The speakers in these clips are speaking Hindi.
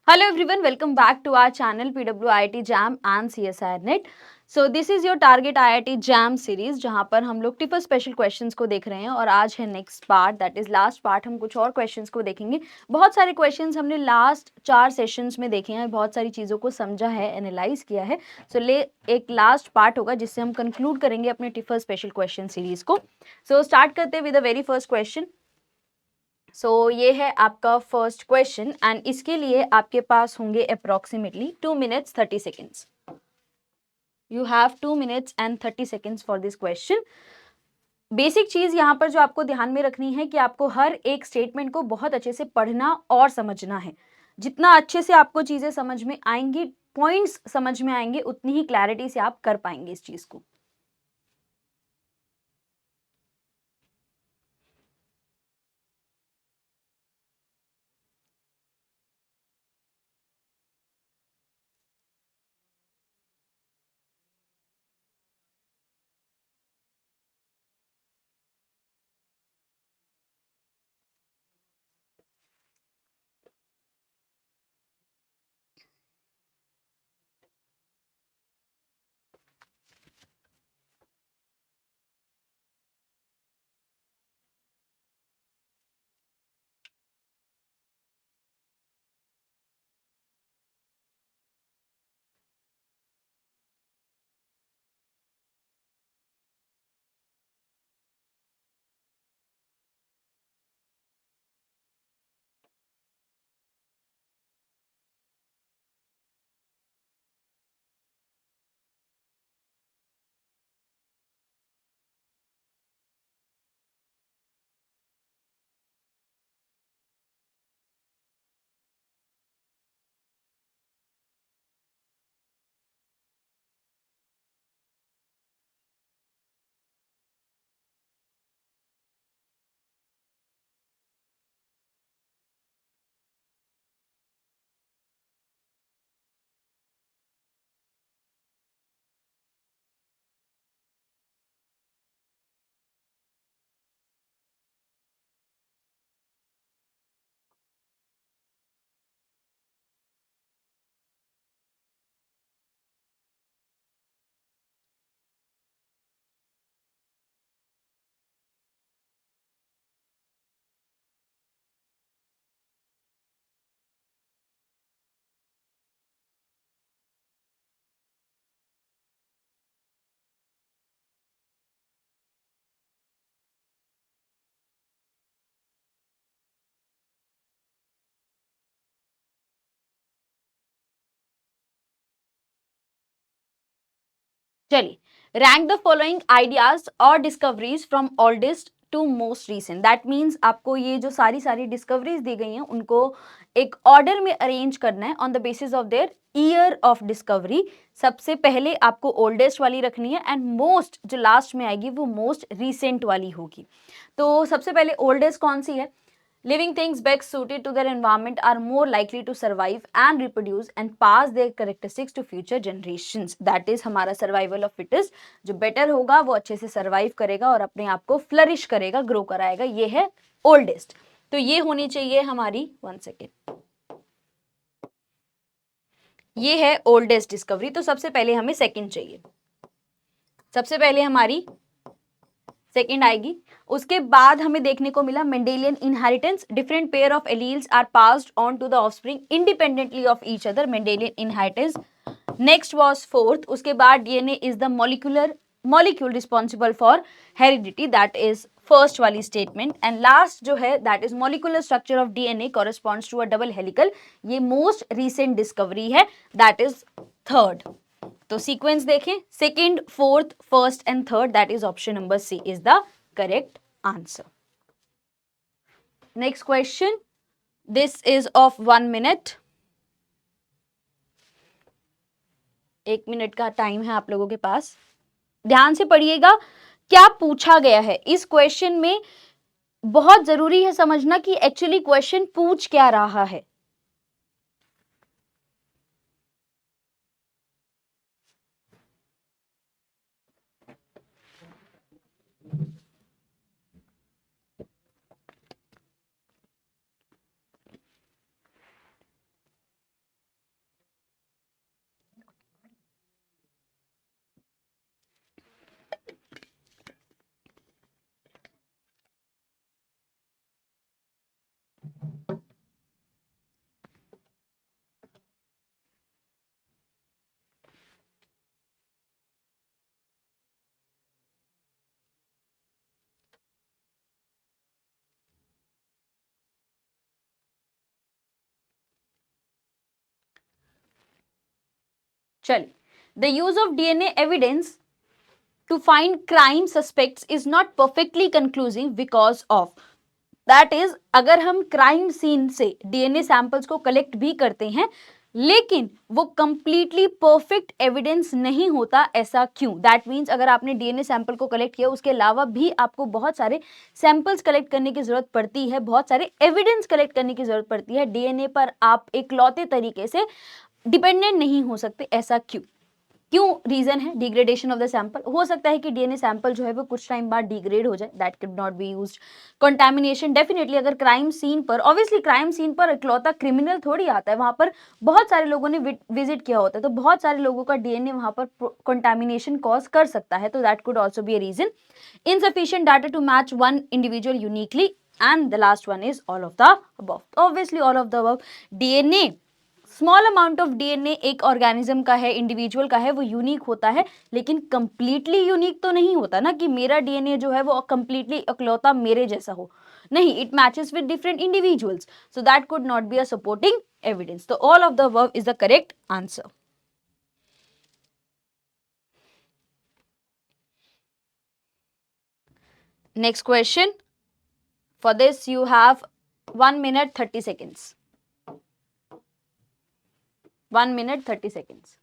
Hello everyone, welcome back to our channel PWIIT JAM and CSIR NET. So this is your target IIT JAM series जहाँ पर हम लोग टिफर स्पेशल क्वेश्चंस को देख रहे हैं और आज है next part that is last part. हम कुछ और क्वेश्चंस को देखेंगे। बहुत सारे क्वेश्चंस हमने लास्ट 4 सेशंस में देखे हैं, बहुत सारी चीज़ों को समझा है, एनालाइज किया है। सो एक लास्ट पार्ट होगा जिससे हम कंक्लूड करेंगे अपने टिफर स्पेशल क्वेश्चन सीरीज को। सो स्टार्ट करते हैं with the very first question. ये है आपका फर्स्ट क्वेश्चन एंड इसके लिए आपके पास होंगे approximately 2 minutes 30 seconds. You have 2 minutes and 30 seconds for this question. Basic चीज यहाँ पर जो आपको ध्यान में रखनी है कि आपको हर एक स्टेटमेंट को बहुत अच्छे से पढ़ना और समझना है। जितना अच्छे से आपको चीजें समझ में आएंगी, पॉइंट्स समझ में आएंगे, उतनी ही क्लैरिटी से आप कर पाएंगे इस चीज को। चलिए, रैंक द फॉलोइंग आइडियाज और discoveries from oldest to most recent. That means आपको ये जो सारी डिस्कवरीज दी गई हैं उनको एक ऑर्डर में अरेंज करना है on the basis of their year of discovery. सबसे पहले आपको ओल्डेस्ट वाली रखनी है एंड मोस्ट जो लास्ट में आएगी वो मोस्ट रीसेंट वाली होगी। तो सबसे पहले ओल्डेस्ट कौन सी है? Living things best suited to their environment are more likely to survive and reproduce and pass their characteristics to future generations. That is हमारा survival of fittest। जो better होगा वो अच्छे से survive करेगा और अपने आप को flourish करेगा, grow कराएगा। ये है oldest। तो ये होनी चाहिए हमारी 1 second। ये है oldest discovery। तो सबसे पहले हमें second चाहिए। सबसे पहले हमारी सेकेंड आएगी। उसके बाद हमें देखने को मिला Mendelian inheritance. Different pair of alleles are passed on to the offspring independently of each other, Mendelian inheritance. Next was fourth. उसके बाद DNA is the molecule responsible for heredity, that is first वाली स्टेटमेंट। एंड लास्ट जो है that is molecular structure of DNA corresponds to a double helical. ये मोस्ट रीसेंट डिस्कवरी है, दैट इज थर्ड। तो सीक्वेंस देखें, second, fourth, first and third, that is option number C is the correct answer. Next question, this is of 1 minute। 1 minute का टाइम है आप लोगों के पास। ध्यान से पढ़िएगा क्या पूछा गया है इस क्वेश्चन में। बहुत जरूरी है समझना कि एक्चुअली क्वेश्चन पूछ क्या रहा है। चलिए, the use of DNA evidence to find crime suspects is not perfectly conclusive because of, that is, अगर हम क्राइम सीन से डीएनए सैंपल्स को कलेक्ट भी करते हैं लेकिन वो कंप्लीटली परफेक्ट एविडेंस नहीं होता, ऐसा क्यों? दैट मीन्स अगर आपने डीएनए सैंपल को कलेक्ट किया, उसके अलावा भी आपको बहुत सारे सैंपल्स कलेक्ट करने की जरूरत पड़ती है, बहुत सारे एविडेंस कलेक्ट करने की जरूरत पड़ती है, डीएनए पर आप इकलौते तरीके से डिपेंडेंट नहीं हो सकते, ऐसा क्यों? क्यों रीजन है? Degradation of the sample. हो सकता है कि डीएनए सैंपल जो है वो कुछ टाइम बाद डिग्रेड हो जाए, that can not be used. Contamination, definitely अगर क्राइम सीन पर, ऑब्वियसली क्राइम सीन पर इकलौता क्रिमिनल थोड़ी आता है, वहां पर बहुत सारे लोगों ने विजिट किया होता है, तो बहुत सारे लोगों का डीएनए वहां पर कंटामिनेशन कॉज कर सकता है, तो that could also be a reason. Insufficient data to match one individual uniquely, and the last one is all of the above, obviously all of the above. DNA, small amount of DNA एक ऑर्गेनिज्म का है, इंडिविजुअल का है, वो यूनिक होता है, लेकिन कंप्लीटली यूनिक तो नहीं होता ना, कि मेरा डीएनए जो है वो कंप्लीटली इकलौता मेरे जैसा हो, नहीं, it matches with different individuals, so that could not be a supporting evidence, तो all of the above is the correct answer. Next question, for this you have 1 minute 30 seconds, 1 minute 30 seconds.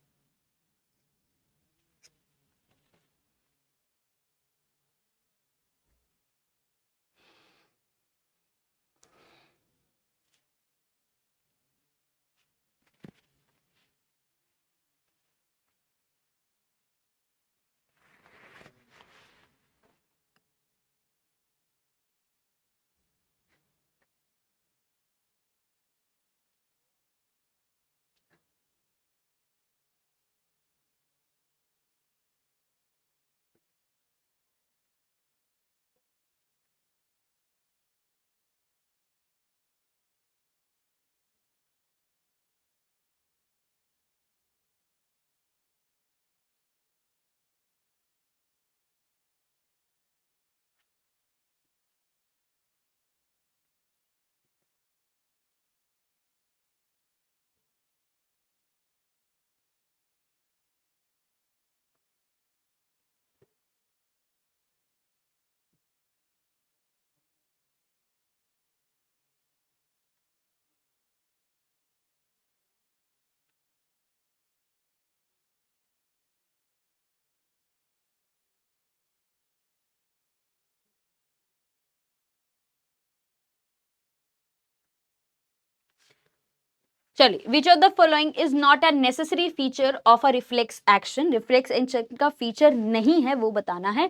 चलिए, which of the following is not a necessary feature of a reflex action, reflex action का फीचर नहीं है, वो बताना है।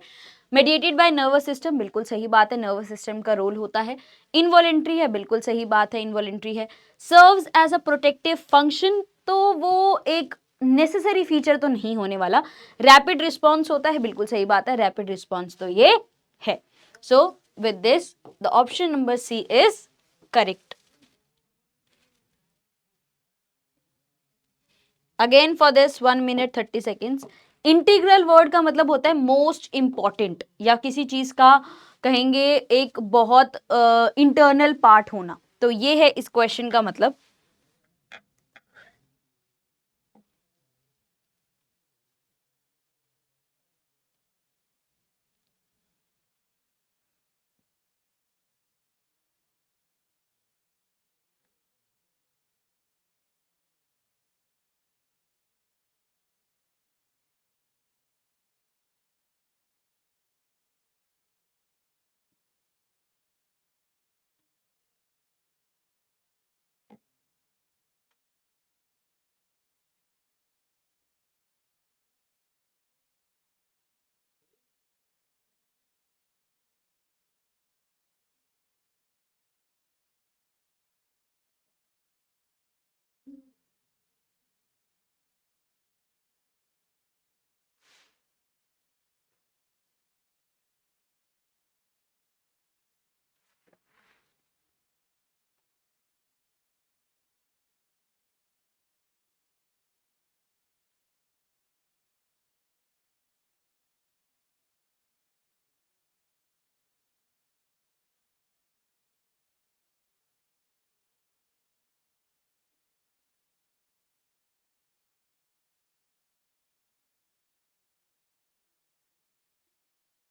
मेडिएटेड बाय नर्वस सिस्टम, बिल्कुल सही बात है, नर्वस सिस्टम का रोल होता है। इनवॉलेंट्री है, बिल्कुल सही बात है, इनवॉलेंट्री है। Serves as a protective function, तो वो एक नेसेसरी फीचर तो नहीं होने वाला। रैपिड रिस्पॉन्स होता है, बिल्कुल सही बात है, रैपिड रिस्पॉन्स तो ये है। So with this the option number C is correct. Again for this 1 minute 30 seconds। Integral word का मतलब होता है मोस्ट इंपॉर्टेंट, या किसी चीज का कहेंगे एक बहुत इंटरनल पार्ट होना, तो ये है इस क्वेश्चन का मतलब।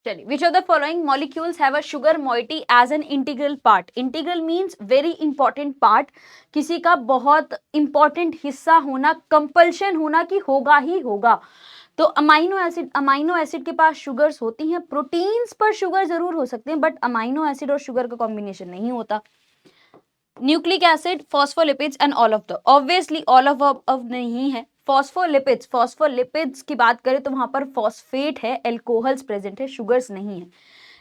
चलिए, which of the following molecules have a sugar moiety as an integral part. Integral means very important part, किसी का बहुत इंपॉर्टेंट हिस्सा होना, कंपल्शन होना कि होगा ही होगा। तो अमाइनो एसिड के पास शुगर्स होती हैं, प्रोटीन्स पर शुगर जरूर हो सकते हैं, बट अमाइनो एसिड और शुगर का कॉम्बिनेशन नहीं होता। Nucleic acid, phospholipids and all of the, obviously all of अब नहीं है। फॉस्फोलिपिड्स की बात करें तो वहां पर फॉस्फेट है, एल्कोहल्स प्रेजेंट है, शुगर्स नहीं है।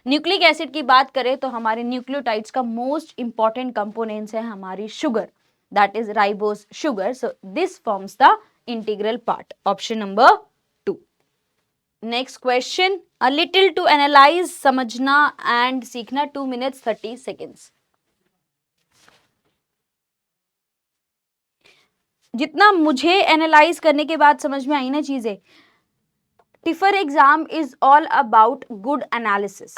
न्यूक्लिक एसिड की बात करें तो हमारे न्यूक्लियोटाइड्स का मोस्ट इंपॉर्टेंट कंपोनेंट्स है हमारी sugar, that is ribose sugar. So this forms the integral part, option number 2। Next question, a little to analyse, समझना एंड सीखना, 2 minutes 30 seconds। जितना मुझे एनालाइज करने के बाद समझ में आई ना चीजें, tipper exam is all about good analysis.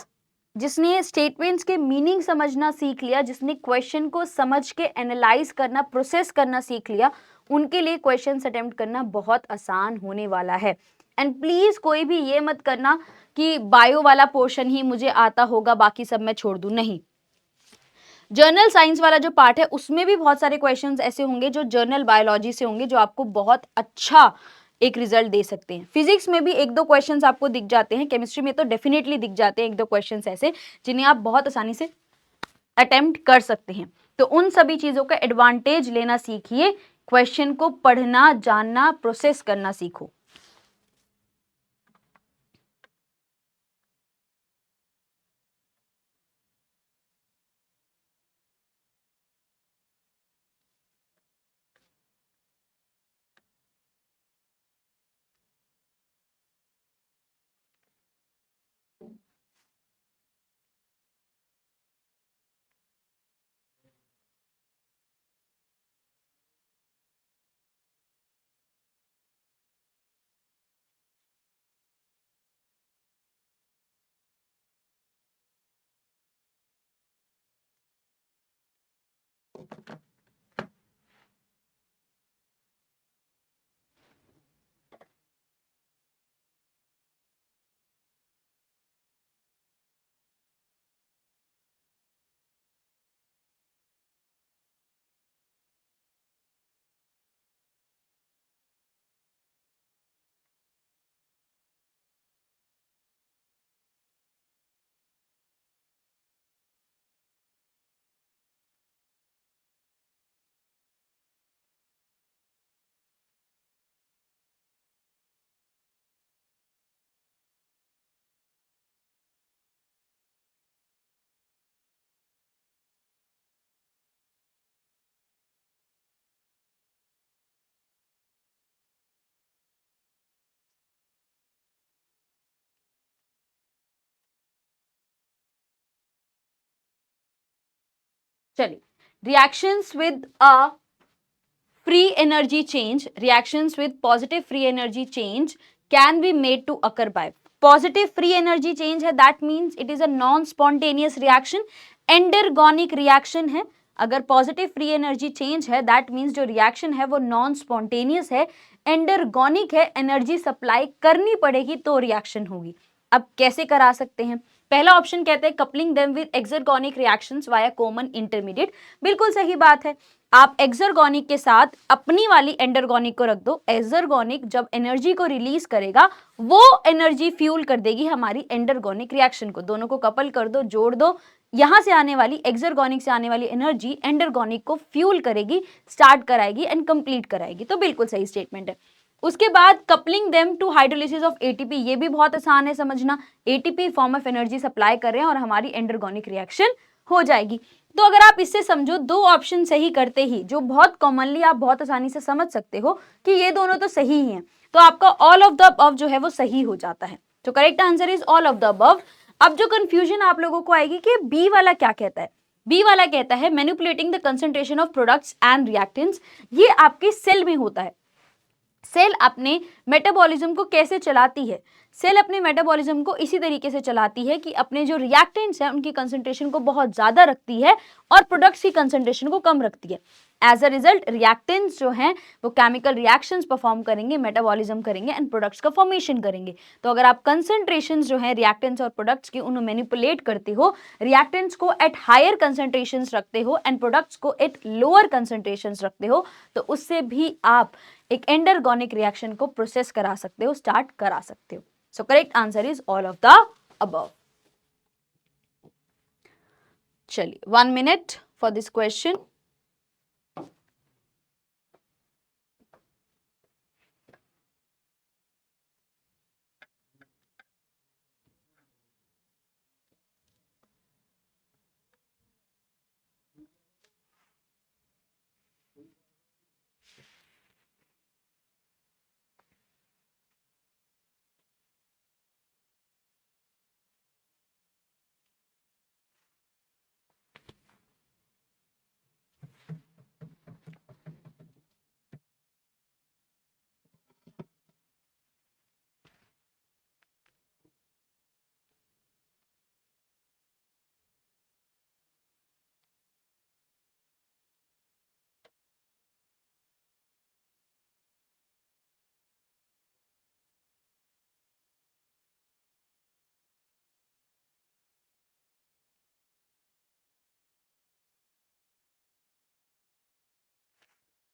जिसने स्टेटमेंट्स के मीनिंग समझना सीख लिया, जिसने क्वेश्चन को समझ के एनालाइज करना, प्रोसेस करना सीख लिया, उनके लिए क्वेश्चन अटेम्प्ट करना बहुत आसान होने वाला है। एंड प्लीज कोई भी ये मत करना कि बायो वाला पोर्शन ही मुझे आता होगा, बाकी सब मैं छोड़ दूं, नहीं। जर्नल साइंस वाला जो पार्ट है उसमें भी बहुत सारे क्वेश्चंस ऐसे होंगे जो जर्नल बायोलॉजी से होंगे, जो आपको बहुत अच्छा एक रिजल्ट दे सकते हैं। फिजिक्स में भी एक दो क्वेश्चंस आपको दिख जाते हैं, केमिस्ट्री में तो डेफिनेटली दिख जाते हैं एक दो क्वेश्चंस ऐसे जिन्हें आप बहुत आसानी से अटेम्प्ट कर सकते हैं। तो उन सभी चीजों का एडवांटेज लेना सीखिए, क्वेश्चन को पढ़ना, जानना, प्रोसेस करना सीखो। चलिए, reactions with a free energy change, reactions with positive free energy change can be made to occur by positive free energy change है, that means it is a non spontaneous reaction, endergonic reaction है। अगर पॉजिटिव फ्री एनर्जी चेंज है, दैट मीन्स जो रिएक्शन है वो नॉन स्पॉन्टेनियस है, एंडरगोनिक है, एनर्जी सप्लाई करनी पड़ेगी तो रिएक्शन होगी। अब कैसे करा सकते हैं? पहला ऑप्शन कहते हैं coupling them with exergonic reactions via common intermediate. बिल्कुल सही बात है, आप एक्सर्गोनिक के साथ अपनी वाली एंडरगोनिक को रख दो। एक्सर्गोनिक जब एनर्जी को रिलीज करेगा वो एनर्जी फ्यूल कर देगी हमारी एंडरगोनिक रिएक्शन को। दोनों को कपल कर दो, जोड़ दो, यहां से आने वाली एक्सर्गोनिक से आने वाली एनर्जी एंडरगोनिक को फ्यूल करेगी, स्टार्ट कराएगी एंड कंप्लीट कराएगी। तो बिल्कुल सही स्टेटमेंट है। उसके बाद coupling them to hydrolysis of ATP, ये भी बहुत आसान है समझना। ATP form of energy supply कर रहे हैं और हमारी एंडरगोनिक रिएक्शन हो जाएगी। तो अगर आप इससे समझो, दो ऑप्शन सही करते ही, जो बहुत कॉमनली आप बहुत आसानी से समझ सकते हो कि ये दोनों तो सही ही हैं, तो आपका ऑल ऑफ द अबव जो है वो सही हो जाता है। तो correct answer is all of the above. अब जो कंफ्यूजन आप लोगों को आएगी कि बी वाला क्या कहता है, बी वाला कहता है manipulating the concentration of products and reactants. ये आपके सेल में होता है। सेल अपने मेटाबॉलिज्म को कैसे चलाती है? सेल अपने मेटाबॉलिज्म को इसी तरीके से चलाती है कि अपने जो रिएक्टेंट्स हैं उनकी कंसंट्रेशन को बहुत ज्यादा रखती है और प्रोडक्ट्स की कंसंट्रेशन को कम रखती है। एज अ रिजल्ट रिएक्टेंट्स जो हैं वो केमिकल रिएक्शंस परफॉर्म करेंगे, मेटाबॉलिज्म करेंगे एंड प्रोडक्ट्स का फॉर्मेशन करेंगे। तो अगर आप कंसंट्रेशंस जो है रिएक्टेंट्स और प्रोडक्ट्स की उन्हें मैनिपुलेट करते हो, रिएक्टेंट्स को एट हायर कंसंट्रेशंस रखते हो एंड प्रोडक्ट्स को एट लोअर कंसंट्रेशंस रखते हो, तो उससे भी आप एक एंडरगोनिक रिएक्शन को प्रोसेस करा सकते हो, स्टार्ट करा सकते हो। सो correct answer is all of the above. चलिए 1 minute for this question.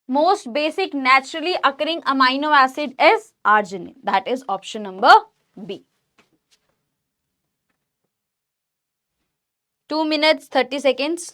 Most basic naturally occurring amino acid is arginine. That is option number B. 2 minutes 30 seconds.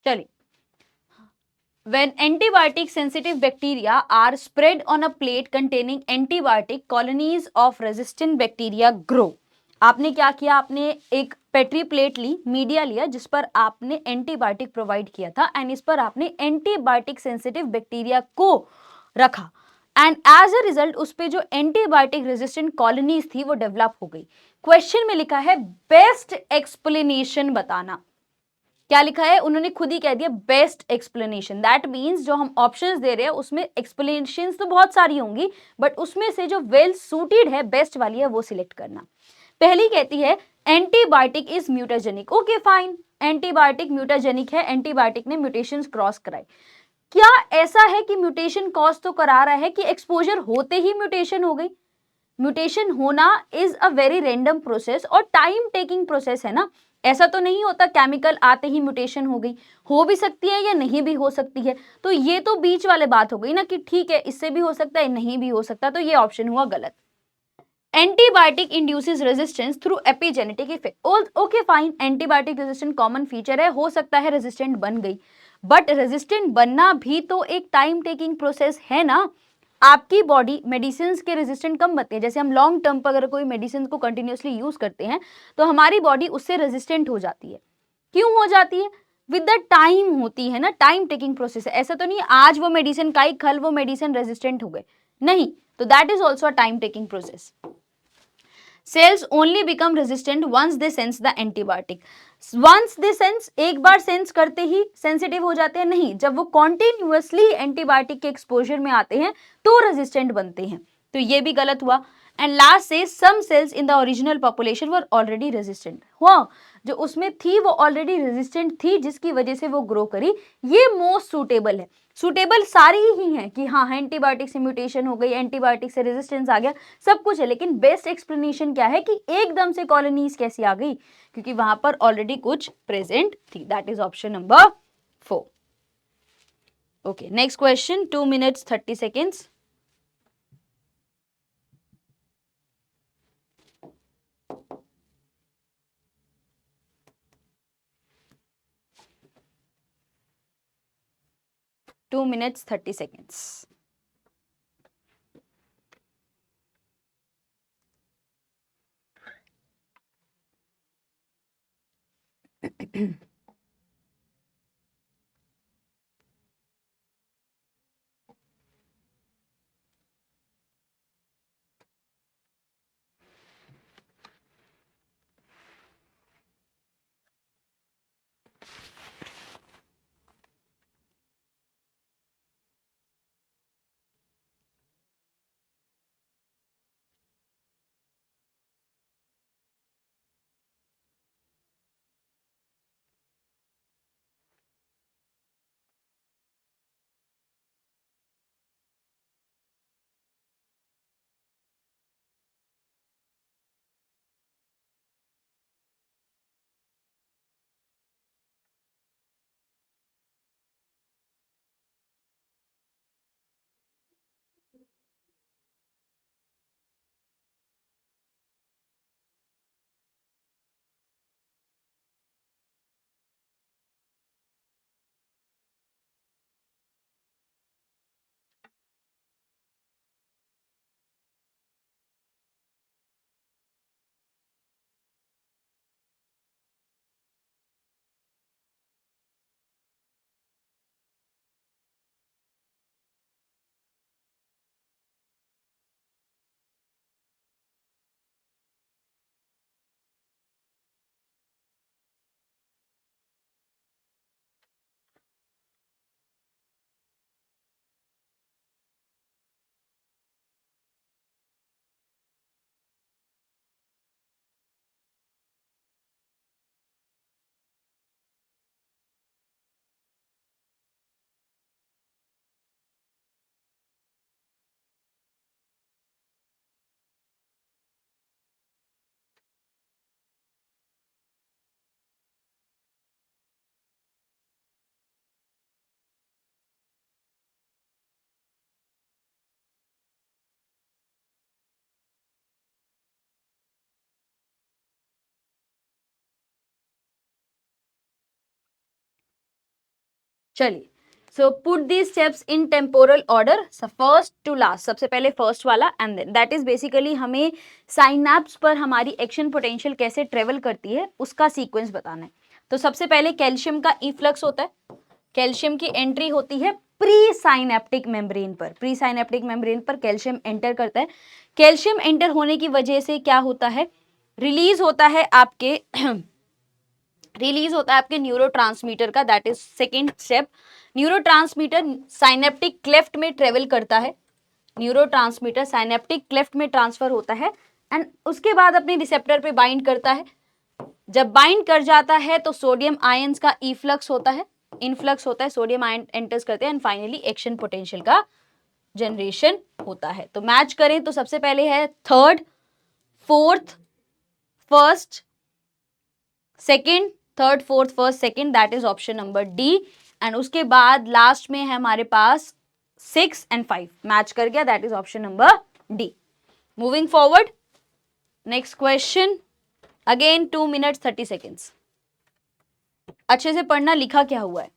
चलिए, when antibiotic sensitive bacteria are spread on a plate containing antibiotic, colonies of resistant bacteria grow. आपने क्या किया, आपने एक पेट्री प्लेट ली, मीडिया लिया जिस पर आपने एंटीबायोटिक प्रोवाइड किया था एंड इस पर आपने एंटीबायोटिक सेंसिटिव बैक्टीरिया को रखा एंड एज अ रिजल्ट उस पे जो एंटीबायोटिक रेजिस्टेंट कॉलोनीज थी वो डेवलप हो गई। क्वेश्चन में लिखा है बेस्ट एक्सप्लेनेशन बताना। क्या लिखा है, उन्होंने खुद ही कह दिया बेस्ट एक्सप्लेनेशन। दैट मीन्स जो हम ऑप्शंस दे रहे हैं उसमें एक्सप्लेनेशंस तो बहुत सारी होंगी, बट उसमें से जो वेल सूटेड है, बेस्ट वाली है, वो सिलेक्ट करना। पहली कहती है antibiotic is mutagenic. Okay fine, antibiotic mutagenic है, एंटीबायोटिक ने म्यूटेशंस क्रॉस कराई। क्या ऐसा है कि म्यूटेशन कॉज तो करा रहा है कि एक्सपोजर होते ही म्यूटेशन हो गई? म्यूटेशन होना is a very random process और टाइम टेकिंग प्रोसेस है ना। ऐसा तो नहीं होता केमिकल आते ही म्यूटेशन हो गई, हो भी सकती है या नहीं भी हो सकती है। तो ये तो बीच वाले बात हो गई ना कि ठीक है इससे भी हो सकता है, नहीं भी हो सकता, तो ये ऑप्शन हुआ गलत। Antibiotic induces resistance through epigenetic effect. Okay fine, antibiotic resistant common feature है, हो सकता है रेजिस्टेंट बन गई, बट रेजिस्टेंट बनना भी तो एक टाइम टेकिंग प्रोसेस है ना। आपकी बॉडी मेडिसिन के रेजिस्टेंट कम बनते हैं, जैसे हम लॉन्ग टर्म पर अगर कोई मेडिसिन को कंटिन्यूसली यूज करते हैं तो हमारी बॉडी उससे रेजिस्टेंट हो जाती है। क्यों हो जाती है? विद द टाइम होती है ना, टाइम टेकिंग प्रोसेस है। ऐसा तो नहीं आज वो मेडिसिन खाई, कल वो मेडिसिन रेजिस्टेंट हो गए, नहीं। तो that is also a time taking process. Cells only become resistant once they sense the antibiotic. Once they sense, एक बार सेंस करते ही सेंसिटिव हो जाते हैं, नहीं, जब वो कॉन्टिन्यूअसली एंटीबायोटिक के एक्सपोजर में आते हैं तो रेजिस्टेंट बनते हैं। तो ये भी गलत हुआ। एंड लास्ट से some cells in the original population were already resistant. हुआ जो उसमें थी वो ऑलरेडी रेजिस्टेंट थी, जिसकी वजह से वो ग्रो करी। ये मोस्ट सूटेबल है। सूटेबल सारी ही हैं कि हाँ एंटीबायोटिक से म्यूटेशन हो गई, एंटीबायोटिक से रेजिस्टेंस आ गया, सब कुछ है, लेकिन बेस्ट एक्सप्लेनेशन क्या है कि एकदम से कॉलोनीज कैसी आ गई, क्योंकि वहां पर ऑलरेडी कुछ प्रेजेंट थी। That is option number 4। Okay, next question, 2 minutes 30 seconds. Two minutes 30 seconds. चलिए, so put these steps in temporal order, first to last, सबसे पहले फर्स्ट वाला, and then that is basically हमें साइनैप्स पर हमारी एक्शन पोटेंशियल कैसे ट्रेवल करती है उसका सीक्वेंस बताना है। तो सबसे पहले कैल्शियम का इफ्लक्स होता है, कैल्शियम की एंट्री होती है प्री साइनेप्टिक मेम्ब्रेन पर, प्री साइनेप्टिक मेम्ब्रेन पर कैल्शियम एंटर करता है। कैल्शियम एंटर होने की वजह से क्या होता है, रिलीज होता है आपके रिलीज होता है आपके न्यूरोट्रांसमीटर का, that is second step. Neurotransmitter synaptic cleft में ट्रेवल करता है, न्यूरोट्रांसमीटर साइनेप्टिक क्लेफ्ट में ट्रांसफर होता है एंड उसके बाद अपने रिसेप्टर पे बाइंड करता है। जब बाइंड कर जाता है तो सोडियम आयंस का इफ्लक्स होता है, इनफ्लक्स होता है, सोडियम आयन एंटर्स करते हैं एंड फाइनली एक्शन पोटेंशियल का जनरेशन होता है। तो मैच करें तो सबसे पहले है third, fourth, first, second, third, fourth, first, second, that is option number D. And उसके बाद लास्ट में है हमारे पास 6 एंड 5 मैच कर गया, that is option number D. Moving forward, next question, again 2 minute 30 seconds. अच्छे से पढ़ना, लिखा क्या हुआ है।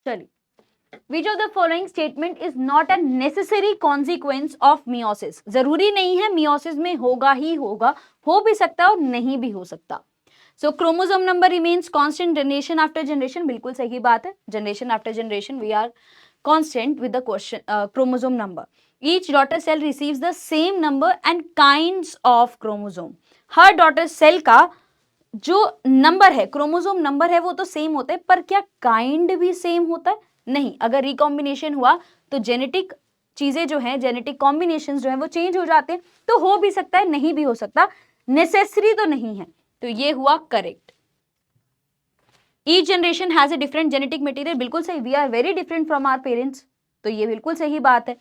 चलिए, Which of the following statement is not a necessary consequence of meiosis? जरूरी नहीं है meiosis में होगा ही होगा, हो भी सकता है और नहीं भी हो सकता। So chromosome number remains constant generation after generation, बिल्कुल सही बात है, generation after generation we are constant with the question chromosome number. Each daughter cell receives the same number and kinds of chromosome. Her daughter cell का जो नंबर है, क्रोमोसोम नंबर है, वो तो सेम होता है, पर क्या काइंड भी सेम होता है? नहीं। अगर रिकॉम्बिनेशन हुआ तो जेनेटिक चीजें जो हैं, जेनेटिक कॉम्बिनेशंस जो हैं वो चेंज हो जाते हैं, तो हो भी सकता है, नहीं भी हो सकता, नेसेसरी तो नहीं है। तो ये हुआ correct. Each generation has a different genetic material, बिल्कुल सही, we are very different from our parents, तो ये बिल्कुल सही बात है।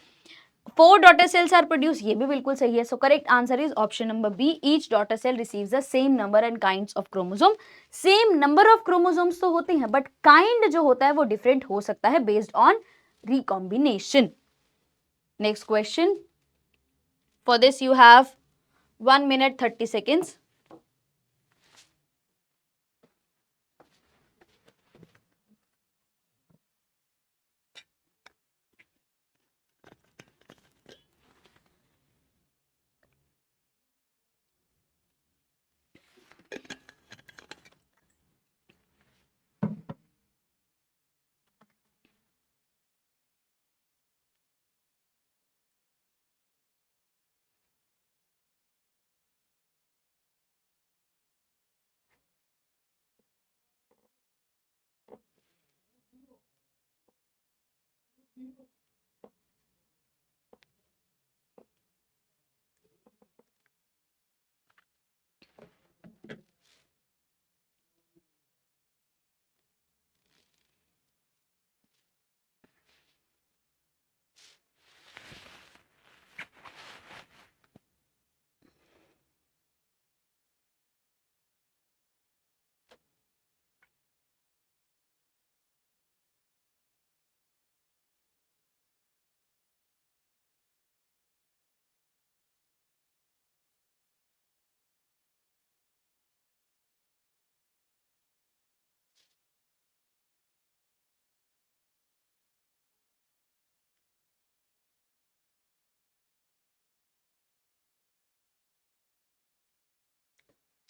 4 daughter cells are produced, ये भी बिल्कुल सही है। So correct answer is option number B, each daughter cell receives the same number and kinds of chromosome. Same number of chromosomes तो होते हैं, बट काइंड जो होता है वो डिफरेंट हो सकता है based on recombination. Next question, for this you have 1 minute 30 seconds.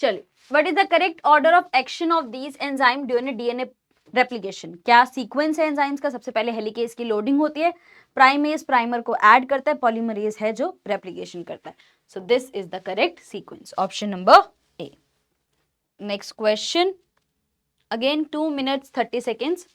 चलिए, what is the correct order of action of these enzyme during DNA replication? क्या सीक्वेंस है एंजाइम्स का? सबसे पहले हेलिकेज की लोडिंग होती है, प्राइमेज प्राइमर को ऐड करता है, पॉलीमरेज है जो रेप्लिकेशन करता है. So this is the correct sequence, option number A. Next question, again 2 minutes 30 seconds.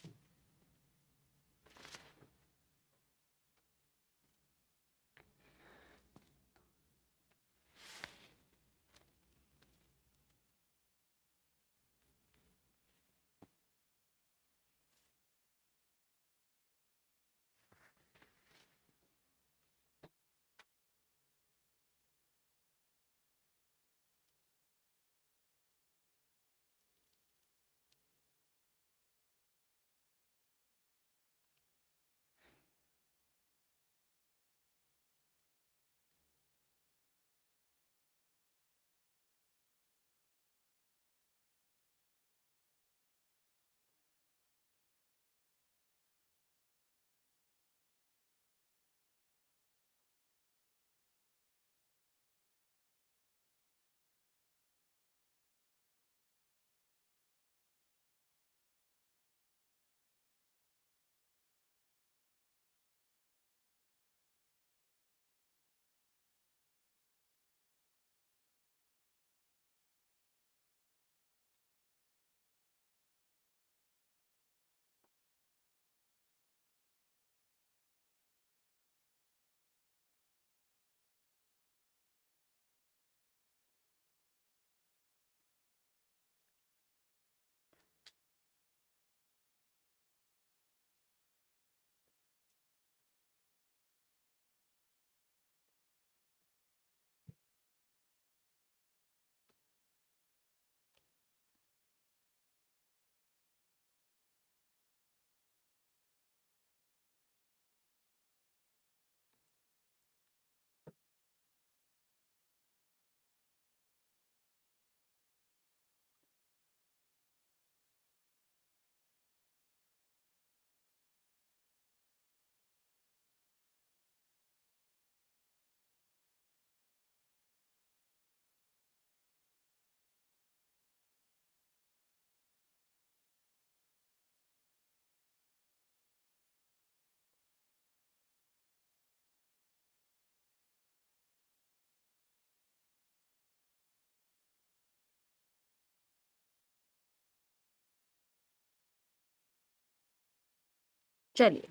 चलिए,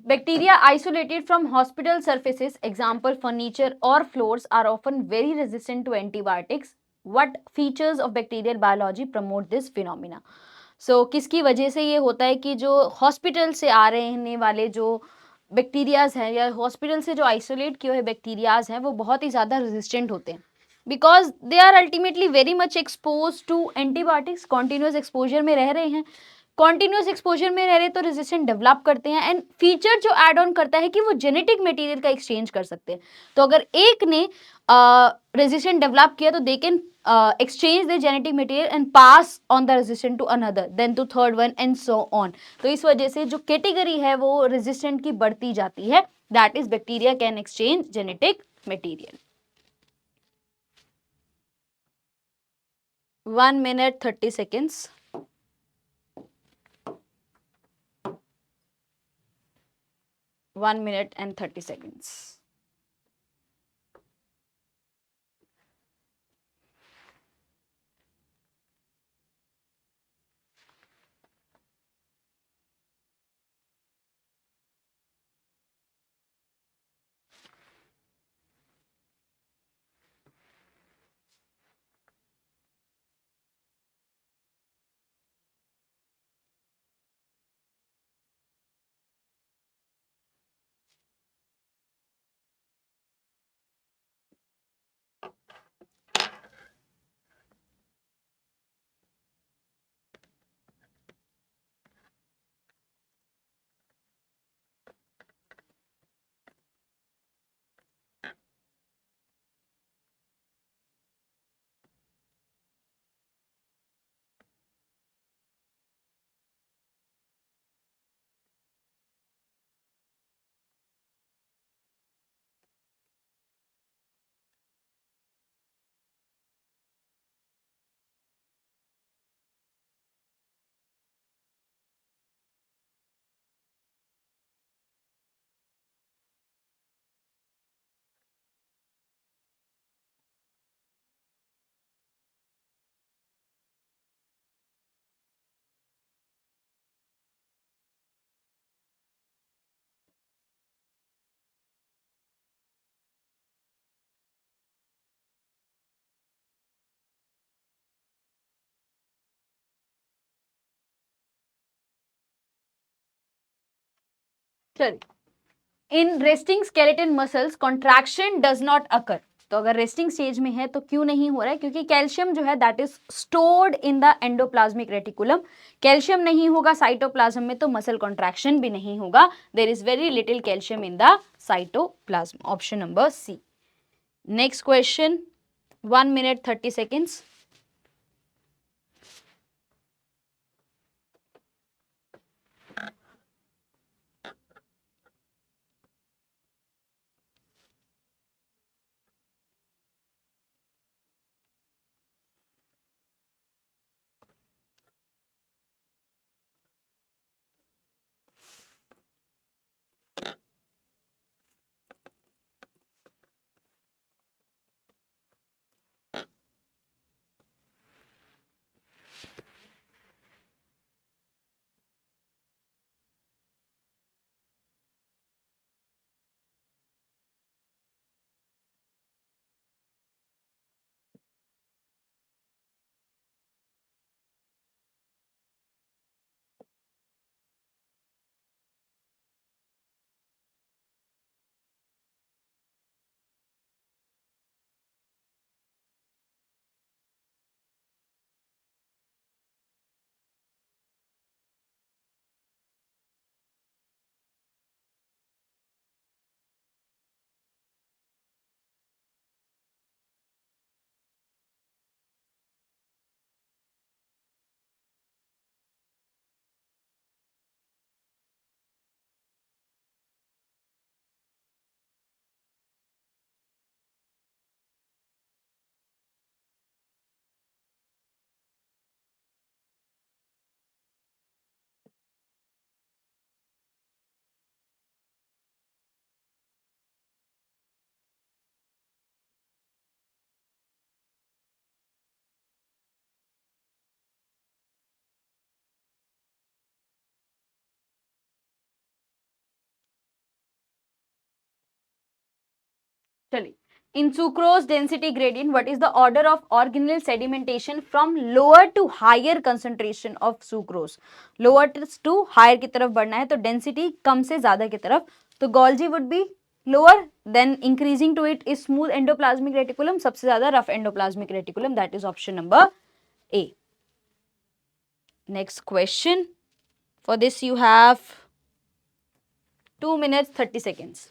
bacteria isolated from hospital surfaces, example furniture or floors, are often very resistant to antibiotics. What features of bacterial biology promote this phenomena? So किसकी वजह से ये होता है कि जो हॉस्पिटल से आ रहने वाले जो बैक्टीरियाज हैं या हॉस्पिटल से जो आइसोलेट किए हुए बैक्टीरियाज हैं वो बहुत ही ज़्यादा रेजिस्टेंट होते हैं, because they are ultimately very much expose to antibiotics. Continuous exposure में रह रहे हैं, कॉन्टिन्यूस एक्सपोजर में रह रहे तो रेजिस्टेंट डेवलप करते हैं. एंड फीचर जो एड ऑन करता है कि वो जेनेटिक मटेरियल का एक्सचेंज कर सकते हैं. तो अगर एक ने रेजिस्टेंट डेवलप किया तो they can exchange the genetic material and pass on the resistant to another, then to third one and so on. तो इस वजह से जो कैटेगरी है वो रेजिस्टेंट की बढ़ती जाती है. That is bacteria can exchange genetic material. 1 minute 30 seconds. 1 minute and 30 seconds. चलिए, in resting skeleton muscles contraction does not occur. तो अगर रेस्टिंग स्टेज में है तो क्यों नहीं हो रहा है? क्योंकि कैल्शियम जो है that is stored in the endoplasmic reticulum. Calcium नहीं होगा साइटोप्लाज्म में तो मसल कॉन्ट्रैक्शन भी नहीं होगा। There is very little calcium in the cytoplasm. Option number C. Next question, 1 minute 30 seconds. चलिए, in sucrose density gradient, what is the order of organelle sedimentation from lower to higher concentration of sucrose? lower to higher की तरफ बढ़ना है तो डेंसिटी कम से ज्यादा की तरफ, तो Golgi would be lower, then increasing to it is smooth endoplasmic reticulum, सबसे ज्यादा rough endoplasmic reticulum, that is option number A. Next question, for this you have 2 minutes 30 seconds.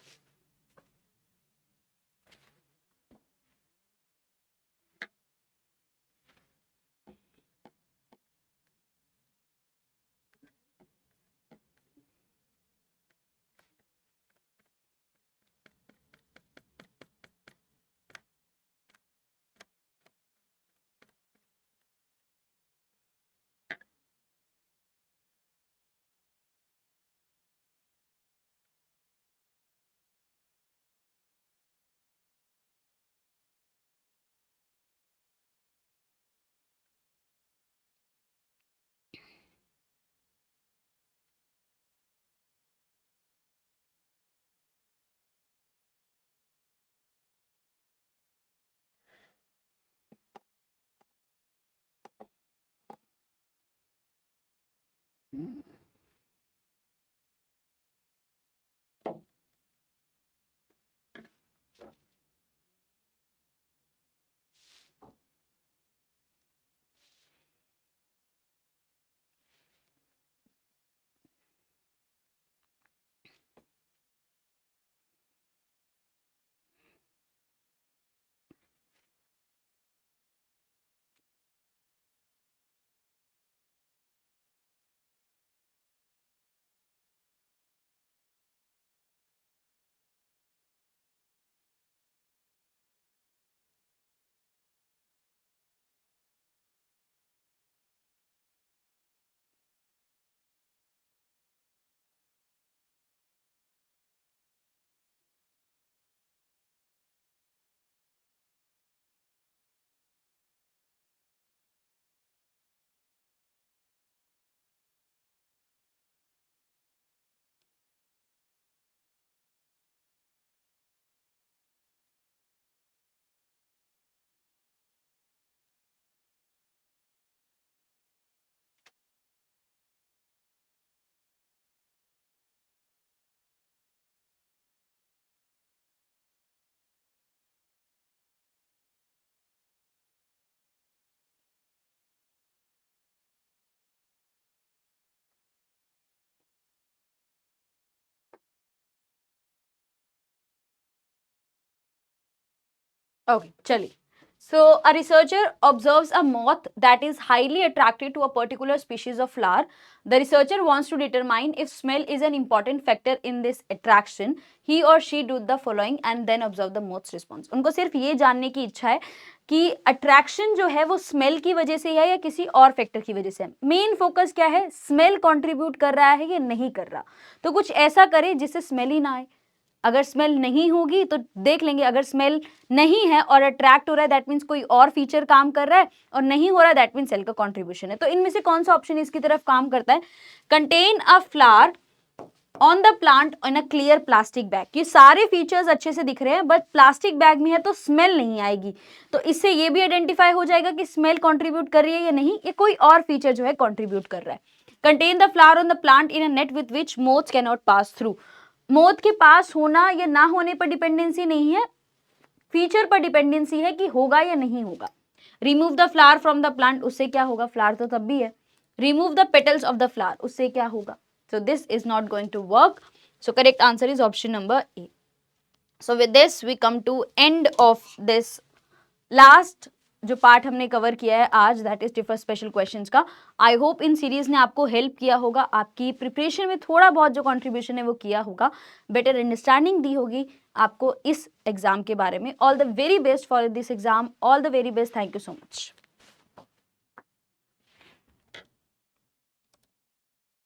Okay, chaliye. So a researcher observes a moth that is highly attracted to a particular species of flower. The researcher wants to determine if smell is an important factor in this attraction. He or she do the following and then observe the moth's response. उनको सिर्फ ये जानने की इच्छा है कि अट्रैक्शन जो है वो स्मेल की वजह से है या किसी और फैक्टर की वजह से है. मेन फोकस क्या है, स्मेल कंट्रीब्यूट कर रहा है या नहीं कर रहा. तो कुछ ऐसा करे जिससे स्मेल ही ना आए. अगर स्मेल नहीं होगी तो देख लेंगे, अगर स्मेल नहीं है और अट्रैक्ट हो रहा है दैट मीन्स कोई और फीचर काम कर रहा है, और नहीं हो रहा है दैट मीन्स सेल का कॉन्ट्रीब्यूशन है. तो इनमें से कौन सा ऑप्शन इसकी तरफ काम करता है, contain a flower on the plant in a clear plastic bag. ये सारे फीचर्स अच्छे से दिख रहे हैं बट प्लास्टिक बैग में है तो स्मेल नहीं आएगी. तो इससे ये भी आइडेंटिफाई हो जाएगा कि स्मेल कॉन्ट्रीब्यूट कर रही है या नहीं, ये कोई और फीचर जो है कॉन्ट्रीब्यूट कर रहा है. Contain the flower on the plant in a net with which moths can not pass through. Moth के पास होना या ना होने पर डिपेंडेंसी नहीं है, फीचर पर डिपेंडेंसी है कि होगा या नहीं होगा. Remove the flower from the plant, उससे क्या होगा, फ्लावर तो तब भी है. Remove the petals of the flower, उससे क्या होगा. So this is not going to work. So correct answer is option number A. So with this we come to end of this last जो पार्ट हमने कवर किया है आज, that is tougher special questions का. आई होप इन सीरीज ने आपको हेल्प किया होगा, आपकी प्रिपरेशन में थोड़ा बहुत जो कंट्रीब्यूशन है वो किया होगा, बेटर अंडरस्टैंडिंग दी होगी आपको इस एग्जाम के बारे में. All the very best for this exam, all the very best. Thank you so much.